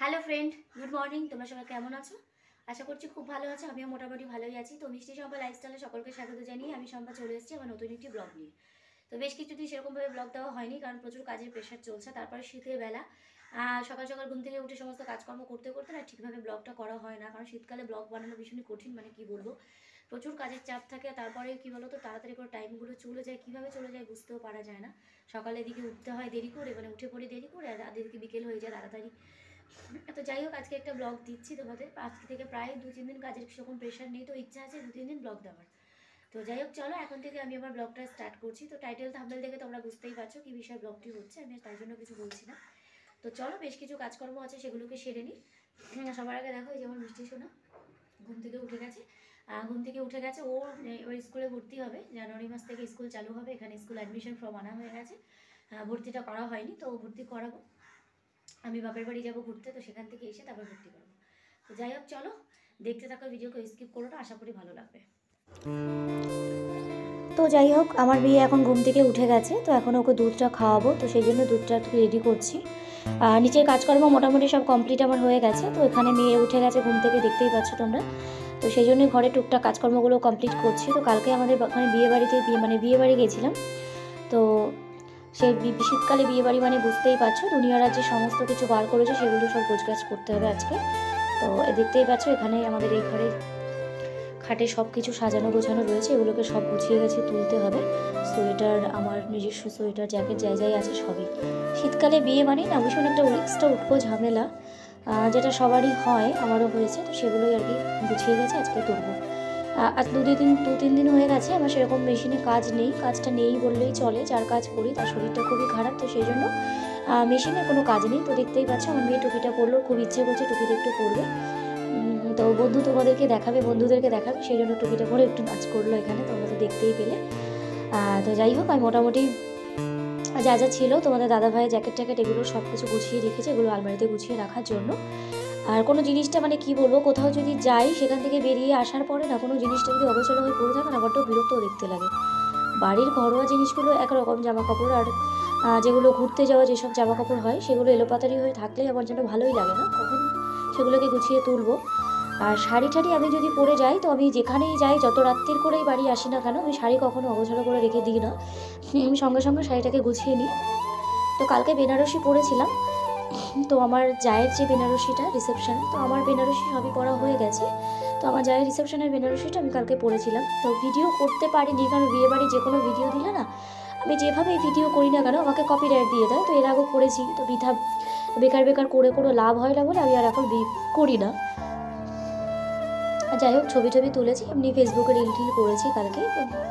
Hello friend, good morning. তোমরা সবাই কেমন আছো? আশা করছি খুব ভালো আছো। আমিও মোটামুটি ভালোই আছি। তো মিষ্টি শম্পা লাইফস্টাইলে সকলকে স্বাগত জানিয়ে আমি শম্পা চলে এসেছি আমার নতুন একটি ব্লগ নিয়ে। তো বেশ কিছুদিন সেরকমভাবে ব্লগ দেওয়া হয়নি, কারণ প্রচুর কাজের প্রেশার চলছে। তারপরে শীতের বেলা সকাল সকাল ঘুম থেকে উঠে সমস্ত কাজকর্ম করতে করতে না ঠিকভাবে ব্লগটা করা হয় না, কারণ শীতকালে ব্লগ বানানো ভীষণই কঠিন। মানে কি বলবো, প্রচুর কাজের চাপ থাকে। তারপরে কি বলো তো, তাড়াতাড়ি করে টাইমগুলো চলে যায়, কীভাবে চলে যায় বুঝতেও পারা যায় না। সকালে দিকে উঠতে হয় দেরি করে, মানে উঠে পড়ে দেরি করে, আর রাতের দিকে বিকেল হয়ে যায় তাড়াতাড়ি। তো যাই হোক, আজকে একটা ব্লগ দিচ্ছি তোমাদের। আজকে থেকে প্রায় 2-3 দিন কাজের সেরকম প্রেশার নেই, তো ইচ্ছা আছে 2-3 দিন ব্লগ দেওয়ার। তো যাই হোক, চলো এখন থেকে আমি আমার ব্লগটা স্টার্ট করছি। তো টাইটেল থাম্বনেল দেখে তোমরা বুঝতেই পারছো কি বিষয়ে ব্লগটি হচ্ছে, আমি তাই জন্য কিছু বলছি না। তো চলো, বেশ কিছু কাজকর্ম আছে সেগুলোকে সেরে নিই। সবার আগে দেখো, এই যেমন মিষ্টি শোনা ঘুম থেকে উঠে গেছে। ও এবার স্কুলে ভর্তি হবে। জানুয়ারি মাস থেকে স্কুল চালু হবে, এখানে স্কুল অ্যাডমিশন ফর্ম আনা হয়ে গেছে। ভর্তিটা করা হয়নি, তো ভর্তি করাবো। আমি বাপের বাড়ি যাবো ঘুরতে, তো সেখান থেকে এসে তারপর ভর্তি করবো। তো যাই হোক, চলো দেখতে থাকো, ভিডিওকে স্কিপ করো না, আশা করি ভালো লাগবে। তো যাই হোক, আমার মেয়ে এখন ঘুম থেকে উঠে গেছে, তো এখন ওকে দুধটা খাওয়াবো, তো সেই জন্য দুধটা একটু রেডি করছি। নিচের কাজকর্ম মোটামুটি সব কমপ্লিট আমার হয়ে গেছে। তো এখানে মেয়ে উঠে গেছে ঘুম থেকে, দেখতেই পাচ্ছ তোমরা। তো সেই জন্যই ঘরে টুকটাক কাজকর্মগুলো কমপ্লিট করছি। তো কালকে আমাদের ওখানে বিয়ে বাড়ি গেছিলাম। তো সেই শীতকালে বিয়েবাড়ি মানে বুঝতেই পারছো, দুনিয়ার যে সমস্ত কিছু বার করেছে সেগুলো সব গোছগাছ করতে হবে আজকে। তো দেখতেই পাচ্ছ, এখানে আমাদের এই ঘরে খাটে সব কিছু সাজানো গোছানো রয়েছে, এগুলোকে সব গুছিয়ে গেছে তুলতে হবে। সোয়েটার, আমার নিজস্ব সোয়েটার, জ্যাকেট, যাই যাই আছে সবই। শীতকালে বিয়ে মানে না ভীষণ একটা এক্সট্রা উঠবো ঝামেলা, যেটা সবারই হয়, আমারও হয়েছে। তো সেগুলোই আর কি গুছিয়ে গেছে, আজকে তুলবো। আজ 2-3 দিন হয়ে গেছে আমার সেরকম মেশিনে কাজ নেই, কাজটা নেই বললেই চলে। যার কাজ করি তার শরীরটা খুবই খারাপ, তো সেই জন্য মেশিনে কোনো কাজ নেই। তো দেখতেই পাচ্ছ, আমার মেয়ে টুপিটা পরলো, খুব ইচ্ছে করছে টুপিটা একটু পরবে। তো বন্ধুদেরকে দেখাবে, সেই জন্য টুপিটা পরে একটু নাচ করলো এখানে, তোমরা তো দেখতেই পেলে। তো যাই হোক, আমি মোটামুটি যা যা ছিল তোমাদের দাদাভাইয়ের জ্যাকেট ট্যাকেট এগুলো সব কিছু গুছিয়ে রেখেছে, এগুলো আলমারিতে গুছিয়ে রাখার জন্য। আর কোনো জিনিসটা মানে কি বলবো, কোথাও যদি যাই সেখান থেকে বেরিয়ে আসার পরে না কোনো জিনিসটা যদি অগোছালো হয়ে পড়ে থাকে না, বড্ড বিরক্তও দেখতে লাগে। বাড়ির ঘরোয়া জিনিসগুলো একরকম জামা কাপড়, আর যেগুলো ঘুরতে যাওয়া যেসব জামা কাপড় হয় সেগুলো এলোপাতারি হয়ে থাকলে আমার যেন ভালোই লাগে না, কখন সেগুলোকে গুছিয়ে তুলবো। আর শাড়ি ঠাড়ি আমি যদি পরে যাই, তো আমি যেখানেই যাই, যত রাত্রির করেই বাড়ি আসি না কেন, আমি শাড়ি কখনো অগোছালো করে রেখে দিই না, আমি সঙ্গে সঙ্গে শাড়িটাকে গুছিয়ে নিই। তো কালকে বেনারসি পরেছিলাম। তো আমার জায়ের যে বেনারসিটা রিসেপশন, তো আমার বেনারসি সবই পরা হয়ে গেছে। তো আমার জায়ের রিসেপশনের বেনারসিটা আমি কালকে পরেছিলাম। তো ভিডিও করতে পারিনি, কারণ বিয়েবাড়ি যে কোনো ভিডিও দিলে না, আমি যেভাবেই ভিডিও করি না কেন আমাকে কপিরাইট দিয়ে দেয়। তো এর আগেও করেছি, তো বেকার বেকার করে কোনো লাভ হয় না বলে আমি আর এখন করি না। যাই হোক, ছবি টবি তুলেছি, এমনি ফেসবুকে রিল টিল করেছি কালকে,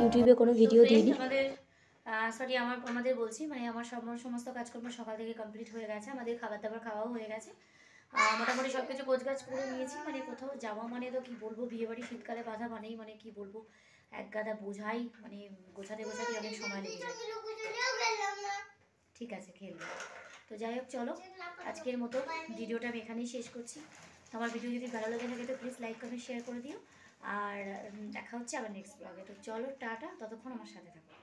ইউটিউবে কোনো ভিডিও দিইনি। আমাদের বলছি, মানে আমার সমস্ত কাজকর্ম সকাল থেকে কমপ্লিট হয়ে গেছে, আমাদের খাবার দাবার খাওয়াও হয়ে গেছে। মোটামুটি সব কিছু গোছগাছ করে নিয়েছি। মানে কোথাও যাওয়া মানে তো কি বলবো, বিয়েবাড়ি শীতকালে বাঁধা মানেই মানে কি বলবো, এক গাদা বোঝাই, মানে গোছাতে গোছাতে অনেক সময় লেগে যায়। ঠিক আছে, খেলবো। তো যাই হোক, চলো আজকের মতো ভিডিওটা আমি এখানেই শেষ করছি। আমার ভিডিও যদি ভালো লেগে থাকে তো প্লিজ লাইক কমেন্ট শেয়ার করে দিও। আর দেখা হচ্ছে আবার নেক্সট ব্লগে। তো চলো টাটা, ততক্ষণ আমার সাথে থাকো।